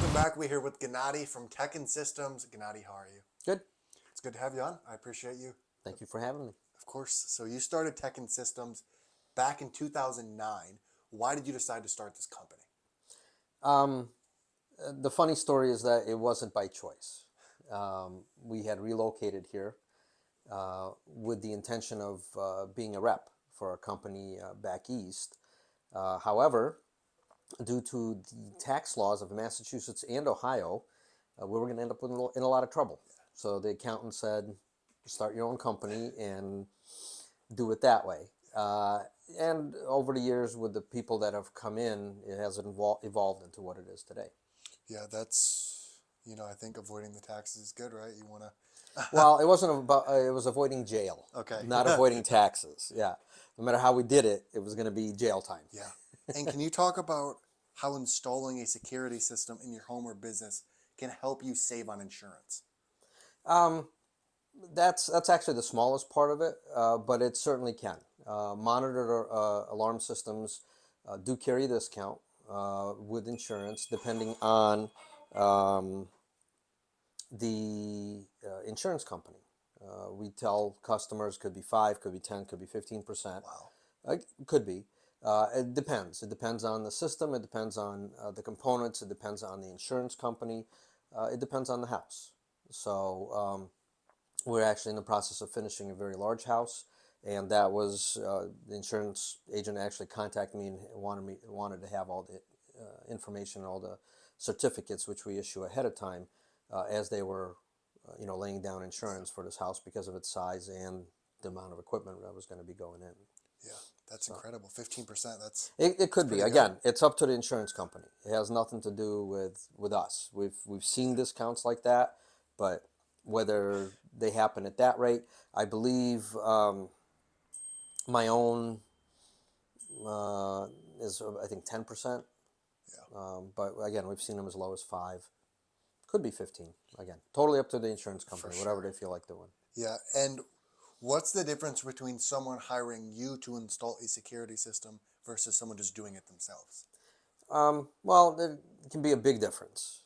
Welcome back. We're here with Gennady from TEKIN Systems. Gennady, how are you? Good. It's good to have you on. I appreciate you. Thank you for having me. Of course. So you started TEKIN Systems back in 2009. Why did you decide to start this company? Um, the funny story is that it wasn't by choice. We had relocated here with the intention of being a rep for a company back east. However, due to the tax laws of Massachusetts and Ohio, we were going to end up in a lot of trouble. So the accountant said, start your own company and do it that way. And over the years, with the people that have come in, it has evolved into what it is today. Yeah, that's, I think avoiding the taxes is good, right? You want to. Well, it wasn't about, it was avoiding jail, Okay. not avoiding taxes. Yeah. No matter how we did it, it was going to be jail time. Yeah. And can you talk about how installing a security system in your home or business can help you save on insurance? Um, that's actually the smallest part of it, but it certainly can. Monitored alarm systems do carry a discount with insurance, depending on um, the insurance company. We tell customers could be 5, could be 10, could be 15%. Wow. Could be. It depends. It depends on the system. It depends on the components. It depends on the insurance company. It depends on the house. So we're actually in the process of finishing a very large house, and that was the insurance agent actually contacted me and wanted to have all the information, all the certificates which we issue ahead of time, as they were, laying down insurance for this house because of its size and the amount of equipment that was going to be going in. Yeah, that's incredible. 15%. It could be. Pretty good. Again, it's up to the insurance company. It has nothing to do with us. We've seen discounts like that, but whether they happen at that rate, I believe my own uh, is I think 10%. Yeah. But again, we've seen them as low as 5. Could be 15. Again, totally up to the insurance company, whatever they feel like doing. Yeah, and what's the difference between someone hiring you to install a security system versus someone just doing it themselves? Well, it can be a big difference.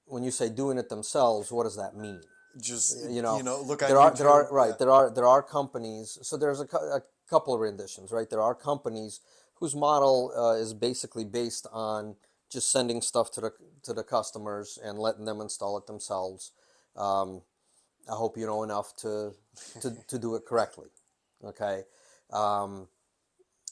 When you say doing it themselves, what does that mean? Just You know, look on YouTube. Yeah. there are companies. So there's a couple of renditions, right? There are companies whose model is basically based on just sending stuff to the customers and letting them install it themselves. Um, I hope you know enough to do it correctly. Okay. Um,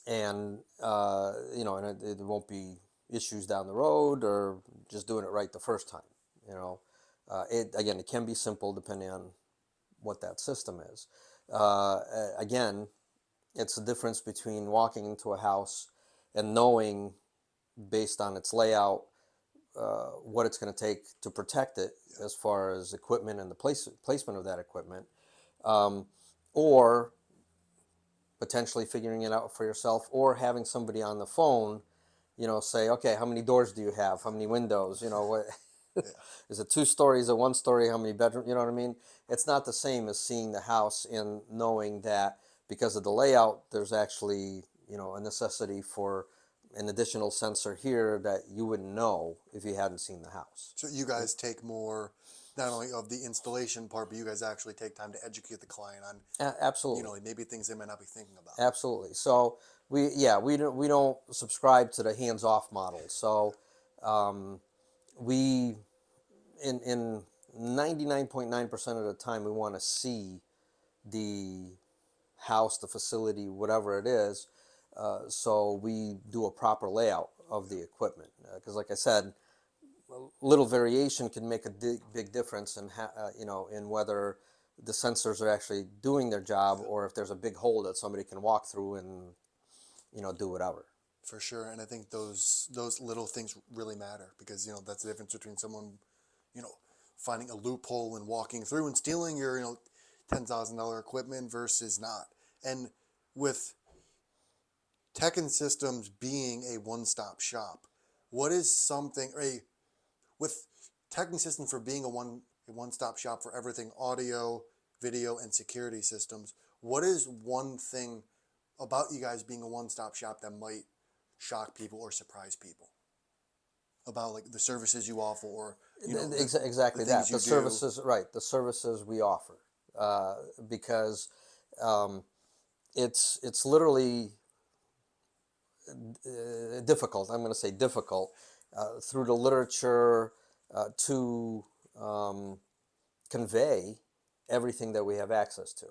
and and it won't be issues down the road, or just doing it right the first time. You know, it can be simple depending on what that system is. Again, it's the difference between walking into a house and knowing, based on its layout, what it's going to take to protect it, as far as equipment and the placement of that equipment, or potentially figuring it out for yourself, or having somebody on the phone, say, okay, how many doors do you have? How many windows? What Yeah. is it? 2 stories? Or 1 story? How many bedrooms? You know what I mean? It's not the same as seeing the house and knowing that because of the layout, there's actually, a necessity for an additional sensor here that you wouldn't know if you hadn't seen the house. So you guys take more, not only of the installation part, but you guys actually take time to educate the client on, Absolutely. maybe things they might not be thinking about. Absolutely. So we don't subscribe to the hands-off model. So um, we in 99.9% of the time we want to see the house, the facility, whatever it is. So we do a proper layout of the equipment, because, like I said, little variation can make a big difference in in whether the sensors are actually doing their job, or if there's a big hole that somebody can walk through and do whatever. For sure, and I think those little things really matter because that's the difference between someone, you know, finding a loophole and walking through and stealing your $10,000 equipment versus not. And with TEKIN Systems being a one-stop shop, what is something with TEKIN Systems for being a one-stop shop for everything audio, video, and security systems? What is one thing about you guys being a one-stop shop that might shock people or surprise people? about like the services you offer, or the Exactly things that. you The do. services, right? The services we offer, because um, it's literally difficult. I'm going to say difficult through the literature to convey everything that we have access to,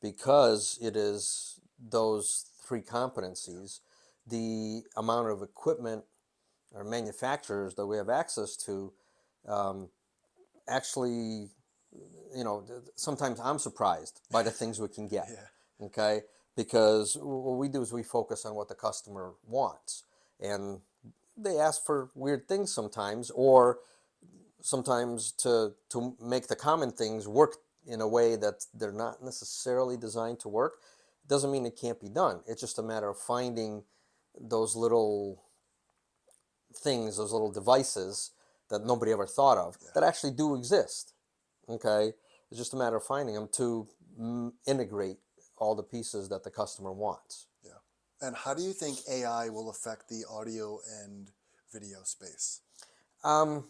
because it is those three competencies, the amount of equipment or manufacturers that we have access to. Actually, sometimes I'm surprised by the things we can get. Yeah, Okay, because what we do is we focus on what the customer wants, and they ask for weird things sometimes, or sometimes to make the common things work in a way that they're not necessarily designed to work. Doesn't mean it can't be done. It's just a matter of finding those little things, those little devices that nobody ever thought of yeah, that actually do exist. Okay, it's just a matter of finding them to integrate all the pieces that the customer wants. yeah. And how do you think AI will affect the audio and video space? I'm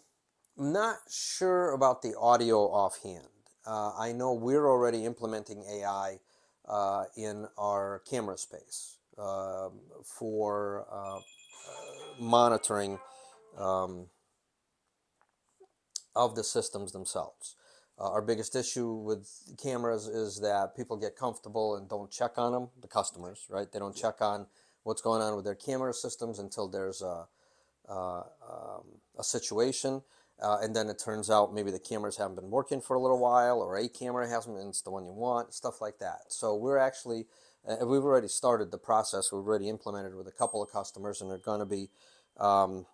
not sure about the audio offhand. I know we're already implementing AI in our camera space for monitoring um, of the systems themselves. Our biggest issue with cameras is that people get comfortable and don't check on them, the customers, right? They don't Yeah, check on what's going on with their camera systems until there's a situation. And then it turns out maybe the cameras haven't been working for a little while, or a camera hasn't, and it's the one you want, stuff like that. So we're actually, we've already started the process. We've already implemented with a couple of customers, and they're going to be um,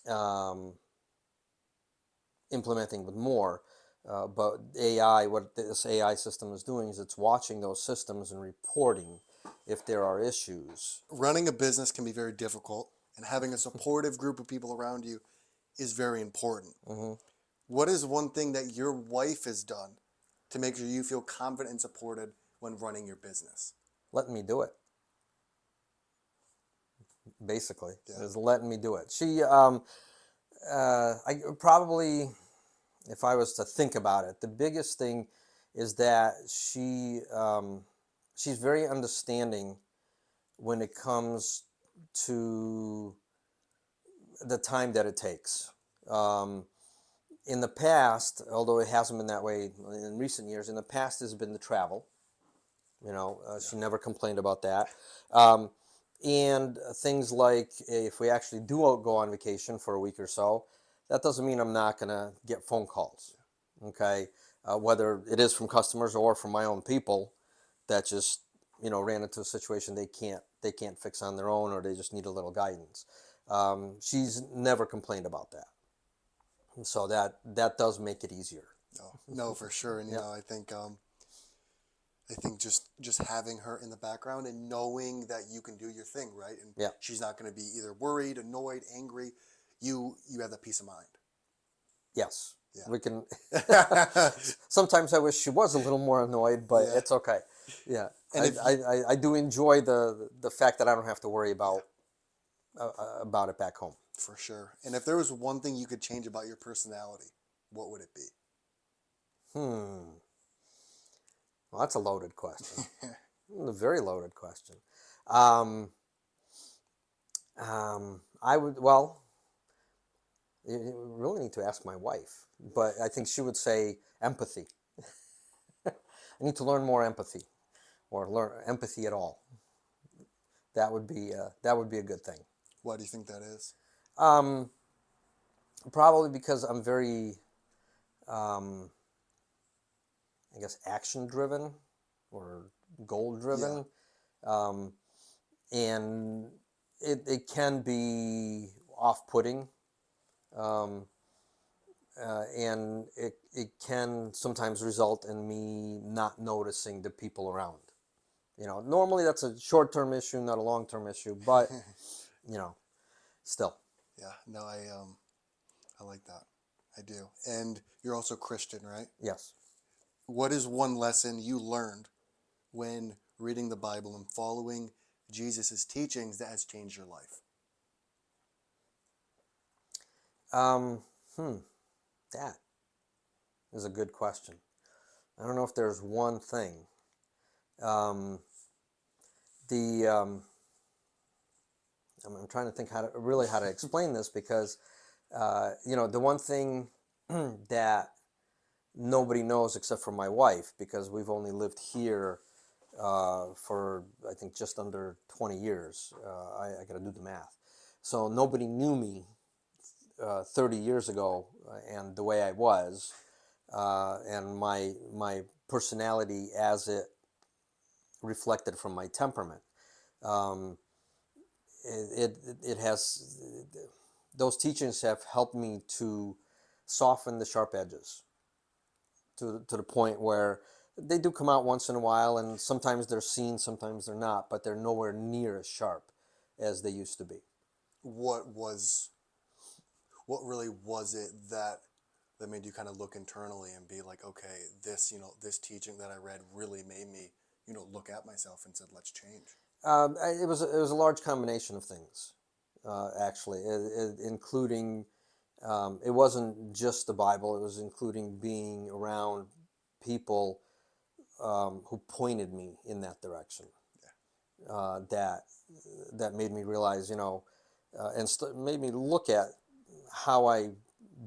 um, implementing with more. But AI, what this AI system is doing is it's watching those systems and reporting if there are issues. running a business can be very difficult, and having a supportive group of people around you is very important. Hmm. What is one thing that your wife has done to make sure you feel confident and supported when running your business? Letting me do it, basically, Yeah, is letting me do it. I probably, if I was to think about it, the biggest thing is that she's very understanding when it comes to the time that it takes. Um, in the past, although it hasn't been that way in recent years, in the past has been the travel. yeah, She never complained about that. Um, and things like if we actually do go on vacation for a week or so, that doesn't mean I'm not going to get phone calls. Okay, whether it is from customers or from my own people that just ran into a situation they can't fix on their own, or they just need a little guidance. She's never complained about that, so that does make it easier. no, no, for sure. And Yeah, I think just having her in the background and knowing that you can do your thing, right? And yeah. she's not going to be either worried, annoyed, angry. You have that peace of mind. Yes, we can. Yeah. Sometimes I wish she was a little more annoyed, but Yeah. it's okay. Yeah, And I, if I, you, I do enjoy the fact that I don't have to worry yeah, about it back home. for sure. And if there was one thing you could change about your personality, what would it be? Hmm. Well, that's a loaded question. A very loaded question. Um, I would. Well, you really need to ask my wife, but I think she would say empathy. I need to learn more empathy, or learn empathy at all. That would be a good thing. Why do you think that is? Um, Probably because I'm very, um, I guess, action driven or goal Yeah. driven, um, and it can be off putting, um, and it can sometimes result in me not noticing the people around. Normally that's a short term issue, not a long term issue, but you know, still, Yeah. No, I like that. I do. And you're also Christian, right? yes. What is one lesson you learned when reading the Bible and following Jesus' teachings that has changed your life? Um, that is a good question. I don't know if there's one thing. Um, the I'm trying to think how to explain this because the one thing that nobody knows except for my wife, because we've only lived here for I think just under 20 years. I got to do the math. So nobody knew me 30 years ago and the way I was, and my personality as it reflected from my temperament. Um, it has those teachings have helped me to soften the sharp edges to the point where they do come out once in a while, and sometimes they're seen, sometimes they're not, but they're nowhere near as sharp as they used to be. What was what really was it that made you kind of look internally and be like, okay, this this teaching that I read really made me look at myself and said, let's change. It was a large combination of things, actually, including it wasn't just the Bible. It was including being around people who pointed me in that direction. That made me realize, and made me look at how I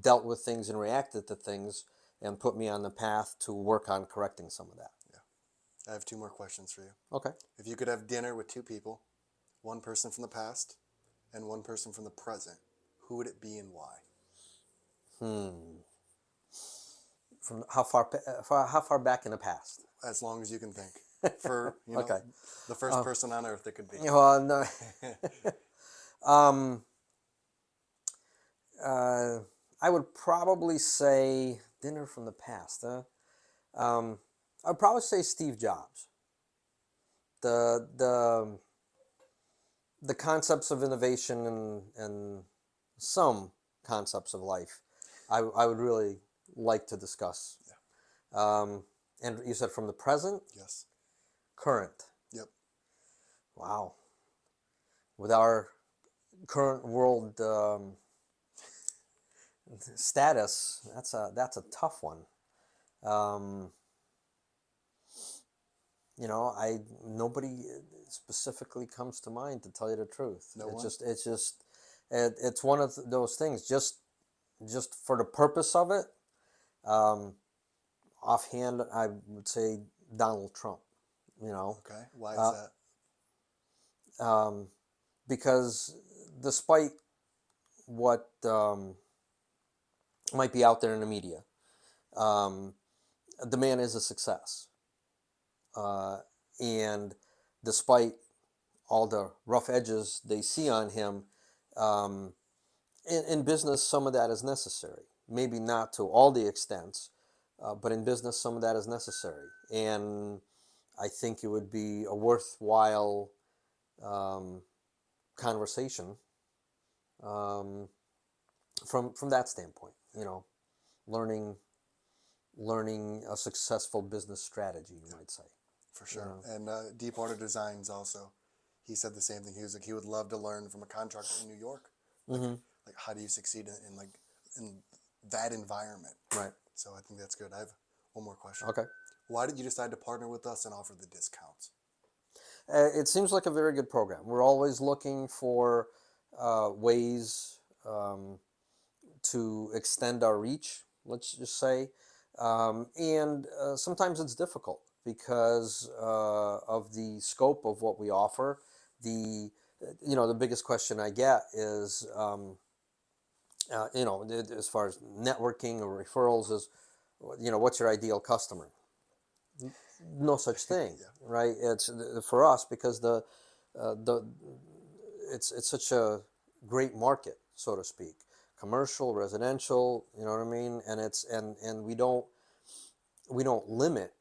dealt with things and reacted to things, and put me on the path to work on correcting some of that. I have two more questions for you. Okay. If you could have dinner with two people, one person from the past and one person from the present, who would it be and why? From how far back in the past? As long as you can think. For, Okay. the first person on earth it could be. Well, no. um, I would probably say dinner from the past. I'd probably say Steve Jobs. The the the concepts of innovation and some concepts of life, I would really like to discuss. And you said from the present, Yes. current. Yep. Wow. With our current world status, that's a tough one. Um, I nobody specifically comes to mind, to tell you the truth. No one? It's one of those things. Just for the purpose of it, um, offhand, I would say Donald Trump. You know, Okay. Why is uh, that? because despite what might be out there in the media, um, the man is a success, uh, and despite all the rough edges they see on him, um, in business, some of that is necessary. Maybe not to all the extents, but in business, some of that is necessary. And I think it would be a worthwhile um, conversation um, from that standpoint. Learning learning a successful business strategy, you might say. For You sure. know. And Deepwater Designs also, he said the same thing. He was like, he would love to learn from a contractor in New York. Like how do you succeed in that environment? Right. So I think that's good. I have one more question. Okay. Why did you decide to partner with us and offer the discounts? It seems like a very good program. We're always looking for ways to extend our reach, let's just say. And sometimes it's difficult because of the scope of what we offer. The biggest question I get is, as far as networking or referrals is, what's your ideal customer? No such thing, Yeah, right? It's for us because the it's such a great market, so to speak. Commercial, residential, you know what I mean? And we don't limit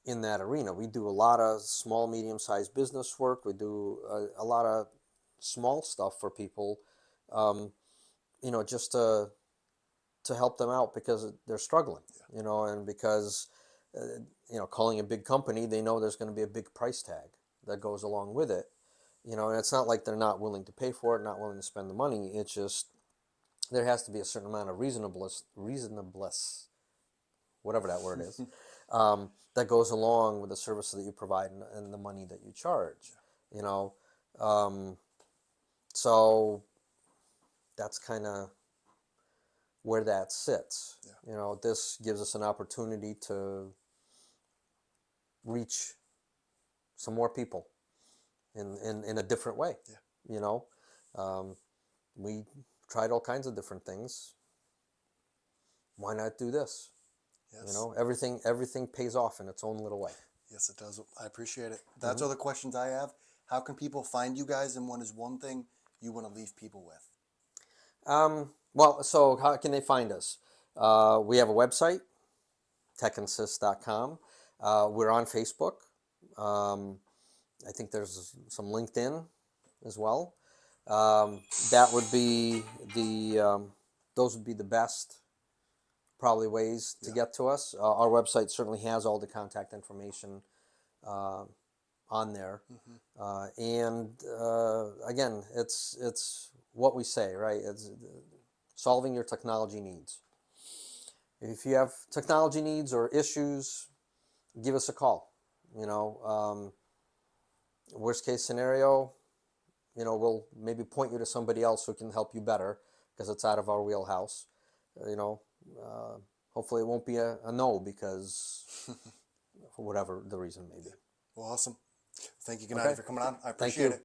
in that arena. We do a lot of small, medium-sized business work. We do a lot of small stuff for people, just to help them out because they're struggling, and because calling a big company, they know there's going to be a big price tag that goes along with it. And it's not like they're not willing to pay for it, not willing to spend the money. It's just there has to be a certain amount of reasonableness, whatever that word is, that goes along with the service that you provide and the money that you charge. You know, so that's kind of where that sits. Yeah. You know, this gives us an opportunity to reach some more people in a different way. Yeah. You know, we tried all kinds of different things. Why not do this? Yes. You know, everything pays off in its own little way. Yes, it does. I appreciate it. That's all the questions I have. How can people find you guys, and what is one thing you want to leave people with? Well, so how can they find us? We have a website, tekinsys.com. We're on Facebook. I think there's some LinkedIn as well. That would be those would be the best probably ways to get to us. Our website certainly has all the contact information on there. And again, it's what we say, right? It's solving your technology needs. If you have technology needs or issues, give us a call. You know, worst case scenario, you know, we'll maybe point you to somebody else who can help you better because it's out of our wheelhouse. You know, hopefully it won't be a no because for whatever the reason may be. Well, awesome. Thank you, Gennady, Okay. for coming on. I Thank appreciate you. it.